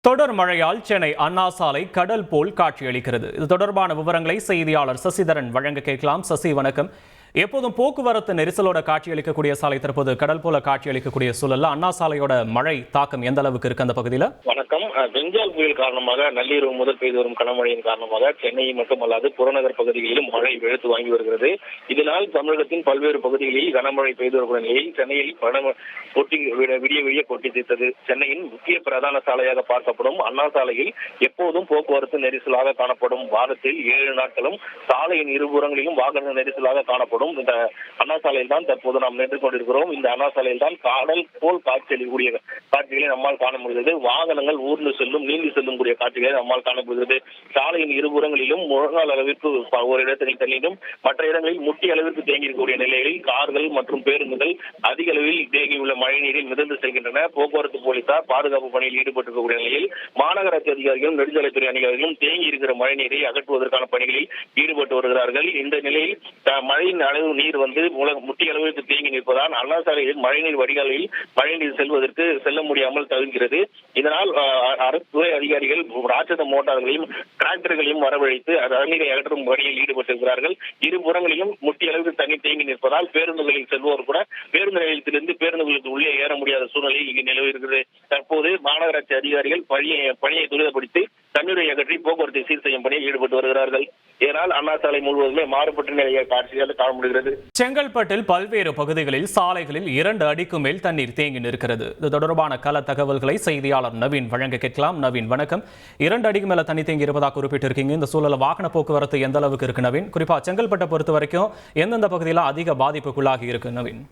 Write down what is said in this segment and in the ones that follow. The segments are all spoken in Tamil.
தொடர் மழையால் சென்னை அண்ணா சாலை கடல் போல் காட்சியளிக்கிறது. இது தொடர்பான விவரங்களை செய்தியாளர் சசிதரன் வழங்க கேட்கலாம். சசி, வணக்கம். எப்போதும் போக்குவரத்து நெரிசலோட காட்சியளிக்கக்கூடிய சாலை தற்போது கடல் போல காட்சியளிக்கக்கூடிய சூழல்ல அண்ணா சாலையோட மழை தாக்கம் எந்த அளவுக்கு இருக்கு அந்த பகுதியில்? வணக்கம். பெஞ்சால் புயல் காரணமாக நள்ளிரவு முதல் பெய்து வரும் கனமழையின் காரணமாக சென்னை மட்டுமல்லாது புறநகர் பகுதிகளிலும் மழை வெளுத்து வாங்கி வருகிறது. இதனால் தமிழகத்தின் பல்வேறு பகுதிகளில் கனமழை பெய்து வரக்கூடிய நிலையில் சென்னையில் விடிய விடிய கொட்டி தீர்த்தது. சென்னையின் முக்கிய பிரதான சாலையாக பார்க்கப்படும் அண்ணா சாலையில் எப்போதும் போக்குவரத்து நெரிசலாக காணப்படும். வாரத்தில் 7 நாட்களும் சாலையின் இருபுறங்களிலும் வாகன நெரிசலாக காணப்படும். இந்த அண்ணா சாலையில் தான் தற்போது நாம் நின்று கொண்டிருக்கிறோம். இந்த அண்ணா சாலையில் தான் கடல் போல் காட்சியளிக்கக்கூடிய காட்சிகளை நம்மால் காண முடிகிறது. வாகனங்கள் ஊர்ந்து செல்லும், நீந்தி செல்லும் கூடிய காட்சிகளை நம்மால் காண முடிகிறது. சாலையின் இருபுறங்களிலும் முழங்கால் அளவிற்கு ஒரு இடத்தில் தள்ளியும் மற்ற இடங்களில் முட்டி அளவிற்கு தேங்கியிருக்கக்கூடிய நிலையில் கார்கள் மற்றும் பேருந்துகள் அதிக அளவில் தேங்கியுள்ள மழைநீரில் மிதந்து செல்கின்றன. போக்குவரத்து போலீசார் பாதுகாப்பு பணியில் ஈடுபட்டிருக்கக்கூடிய நிலையில் மாநகராட்சி அதிகாரிகளும் நெடுஞ்சாலைத்துறை அதிகாரிகளும் தேங்கி இருக்கிற மழைநீரை அகற்றுவதற்கான பணிகளில் ஈடுபட்டு வருகிறார்கள். இந்த நிலையில் மழையின் அளவு நீர் முட்டி அளவிற்கு தேங்கி நிற்பதால் அண்ணா சாலையில் மழைநீர் வடிகாலில் மழைநீர் செல்ல முடியாமல் தவிர்க்கிறது. இதனால் அரசுத்துறை அதிகாரிகள் ராட்சத மோட்டார்களையும் டிராக்டர்களையும் வரவழைத்து தண்ணீரை அகற்றும் பணியில் ஈடுபட்டிருக்கிறார்கள். இருபுறங்களிலும் முட்டி அளவுக்கு தண்ணீர் தேங்கி நிற்பதால் பேருந்துகளில் செல்வோர் கூட பேருந்து நிலையத்திலிருந்து பேருந்துகளுக்கு உள்ளே ஏற முடியாத சூழ்நிலை இங்கு நிலவி இருக்கிறது. தற்போது மாநகராட்சி அதிகாரிகள் பணியை துரிதப்படுத்தி தண்ணீரை அகற்றி போக்குவரத்தை சீர் செய்யும் பணியில் ஈடுபட்டு வருகிறார்கள். இதனால் அண்ணா சாலை முழுவதுமே மாறுபட்ட நிலையை காட்சியாக காண முடிகிறது. செங்கல்பட்டில் பல்வேறு பகுதிகளில் சாலைகளில் 2 அடிக்கு மேல் தண்ணீர் தேங்கி நிற்கிறது. இது தொடர்பான கள தகவல்களை செய்தியாளர் நவீன் வழங்க கேட்கலாம். நவீன், வணக்கம். 2 அடிக்கு மேல தண்ணி தேங்கி இருப்பதாக குறிப்பிட்டிருக்கீங்க. இந்த சூழல வாகன போக்குவரத்து எந்த அளவுக்கு இருக்கு நவீன்? குறிப்பா செங்கல்பட்டை பொறுத்த வரைக்கும் எந்தெந்த பகுதியில் அதிக பாதிப்புக்குள்ளாகி இருக்கு நவீன்?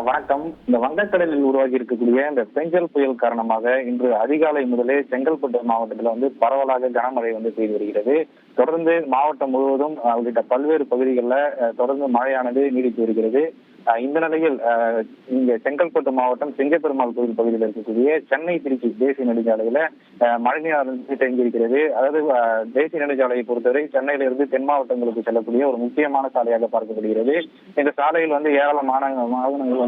வணக்கம். இந்த வங்கக்கடலில் உருவாகி இருக்கக்கூடிய இந்த பெஞ்சல் புயல் காரணமாக இன்று அதிகாலை முதலே செங்கல்பட்டு மாவட்டத்தில் பரவலாக கனமழை பெய்து வருகிறது. தொடர்ந்து மாவட்டம் முழுவதும் உள்ளிட்ட பல்வேறு பகுதிகளில் தொடர்ந்து மழையானது நீடித்து வருகிறது. இந்த நிலையில் இங்க செங்கல்பட்டு மாவட்டம் செங்கப்பெருமாள் கோவில் பகுதியில் இருக்கக்கூடிய சென்னை திருச்சி தேசிய நெடுஞ்சாலையில மழைநீர் தேங்கி இருக்கிறது. அதாவது தேசிய நெடுஞ்சாலையை பொறுத்தவரை சென்னையிலிருந்து தென் மாவட்டங்களுக்கு செல்லக்கூடிய ஒரு முக்கியமான சாலையாக பார்க்கப்படுகிறது. இந்த சாலையில் ஏராளமான வாகனங்கள்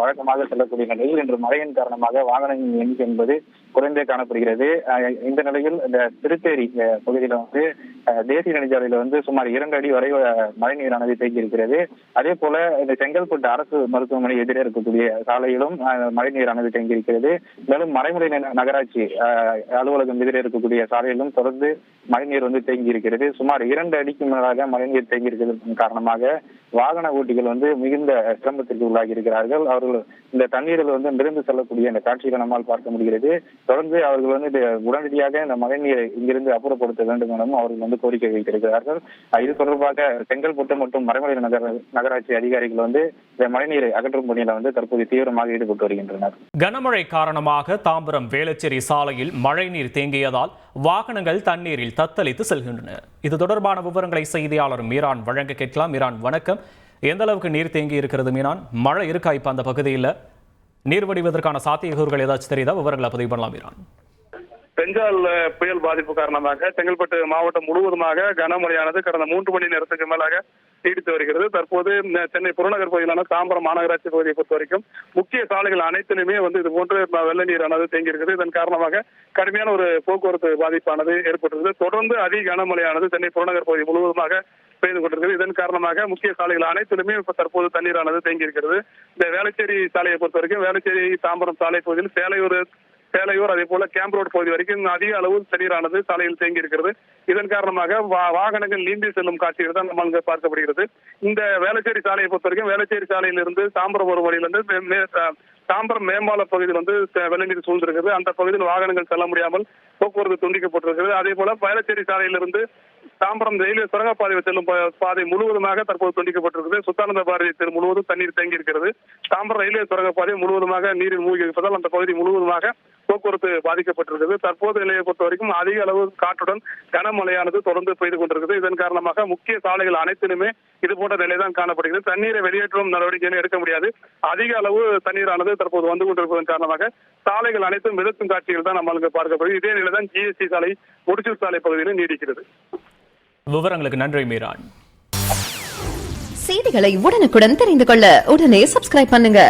வழக்கமாக செல்லக்கூடிய நிலையில் இன்று மழையின் காரணமாக வாகனங்களின் எண்ணிக்கை என்பது குறைந்தே காணப்படுகிறது. இந்த நிலையில் இந்த திருத்தேரி பகுதியில தேசிய நெடுஞ்சாலையில சுமார் 2 அடி வரை மழைநீரானது தேங்கி இருக்கிறது. அதே போல இந்த செங்கல்பட்டு அரசு மருத்துவமனை எதிரே இருக்கக்கூடிய சாலையிலும் மழைநீரானது தேங்கி இருக்கிறது. மேலும் மறைமலை நகராட்சி அலுவலகம் எதிரே இருக்கக்கூடிய சாலையிலும் தொடர்ந்து மழைநீர் தேங்கி இருக்கிறது. சுமார் 2 அடிக்கு மேலாக மழைநீர் தேங்கி இருக்கிறதன் காரணமாக வாகன ஓட்டிகள் மிகுந்த சிரமத்திற்கு உள்ளாகி இருக்கிறார்கள். அவர்கள் இந்த தண்ணீரில் மிதந்து செல்லக்கூடிய இந்த காட்சிகளை நம்மால் பார்க்க முடிகிறது. தொடர்ந்து அவர்கள் உடனடியாக இந்த மழைநீரை இங்கிருந்து அப்புறப்படுத்த வேண்டும் எனவும் அவர்கள் கோரிக்கை வைத்திருக்கிறார்கள். இது தொடர்பாக செங்கல்பட்டு மற்றும் மறைமலை நகராட்சி அதிகாரிகள் இந்த மழைநீரை அகற்றும் பணியில தற்போது தீவிரமாக ஈடுபட்டு வருகின்றனர். கனமழை காரணமாக தாம்பரம் வேளச்சேரி சாலையில் மழைநீர் தேங்கியதால் வாகனங்கள் தண்ணீரில் தத்தளித்து செல்கின்றன. இது தொடர்பான விவரங்களை செய்தியாளர் மீரான் வழங்க கேட்கலாம். மீரான், வணக்கம். எந்த அளவுக்கு நீர் தேங்கி இருக்கிறது மீரான்? மழை இருக்கா இப்ப அந்த பகுதியில்? நீர் வடிவதற்கான சாத்தியக்கூறுகள் ஏதாச்சும் தெரியுதா? விவரங்களை பதிவு பண்ணலாம் மீரான். பெஞ்சால் புயல் பாதிப்பு காரணமாக செங்கல்பட்டு மாவட்டம் முழுவதுமாக கனமழையானது கடந்த 3 மணி நேரத்துக்கு மேலாக நீடித்து வருகிறது. தற்போது சென்னை புறநகர் பகுதியிலான தாம்பரம் மாநகராட்சி பகுதியை பொறுத்த வரைக்கும் முக்கிய சாலைகள் அனைத்திலுமே இது போன்று வெள்ள நீரானது தேங்கி இருக்கிறது. இதன் காரணமாக கடுமையான ஒரு போக்குவரத்து பாதிப்பானது ஏற்பட்டிருக்கிறது. தொடர்ந்து அதிக கனமழையானது சென்னை புறநகர் பகுதி முழுவதுமாக பெய்து கொண்டிருக்கிறது. இதன் காரணமாக முக்கிய சாலைகள் அனைத்திலுமே தற்போது தண்ணீரானது தேங்கி இருக்கிறது. இந்த வேளச்சேரி சாலையை பொறுத்த வரைக்கும் வேளச்சேரி தாம்பரம் சாலை பகுதியில் சேலையூர் அதே போல கேம்ப் ரோடு பகுதி வரைக்கும் அதிக அளவு தண்ணீரானது சாலையில் தேங்கி இருக்கிறது. இதன் காரணமாக வாகனங்கள் நீந்தி செல்லும் காட்சிகள் தான் நம்ம பார்க்கப்படுகிறது. இந்த வேளச்சேரி சாலையை பொறுத்த வரைக்கும் வேளச்சேரி சாலையிலிருந்து தாம்பரம் ஒரு வழியிலிருந்து தாம்பரம் மேம்பால பகுதியில் வெள்ளநீர் சூழ்ந்திருக்கிறது. அந்த பகுதியில் வாகனங்கள் செல்ல முடியாமல் போக்குவரத்து துண்டிக்கப்பட்டிருக்கிறது. அதே போல வேளச்சேரி சாலையிலிருந்து தாம்பரம் ரயில்வே சுரங்கப்பாதை செல்லும் பாதை முழுவதுமாக தற்போது துண்டிக்கப்பட்டிருக்கிறது. சுத்தானந்த பாரதி தெரு முழுவதும் தண்ணீர் தேங்கி இருக்கிறது. தாம்பரம் ரயில்வே சுரங்கப்பாதை முழுவதுமாக நீரில் மூழ்கி இருப்பதால் அந்த பகுதி முழுவதுமாக போக்குவரத்து பாதிக்கப்பட்டிருக்கிறது. தற்போது நிலையை பொறுத்த வரைக்கும் அதிக அளவு காற்றுடன் கனமழையானது தொடர்ந்து பெய்து கொண்டிருக்கிறது. இதன் காரணமாக முக்கிய சாலைகள் அனைத்திலுமே இது போன்ற நிலைதான் காணப்படுகிறது. தண்ணீரை வெளியேற்றும் நடவடிக்கைகளை எடுக்க முடியாது. அதிக அளவு தண்ணீரானது தற்போது கொண்டிருப்பதன் காரணமாக சாலைகள் அனைத்தும் மிதக்கும் காட்சிகள் தான் நம்மளுக்கு பார்க்கப்படுகிறது. இதே நிலைதான் GST சாலை முடிச்சூர் சாலை பகுதியில் நீடிக்கிறது. விவரங்களுக்கு நன்றி மீரான். செய்திகளை உடனுக்குடன் தெரிந்து கொள்ள உடனே சப்ஸ்கிரைப் பண்ணுங்க.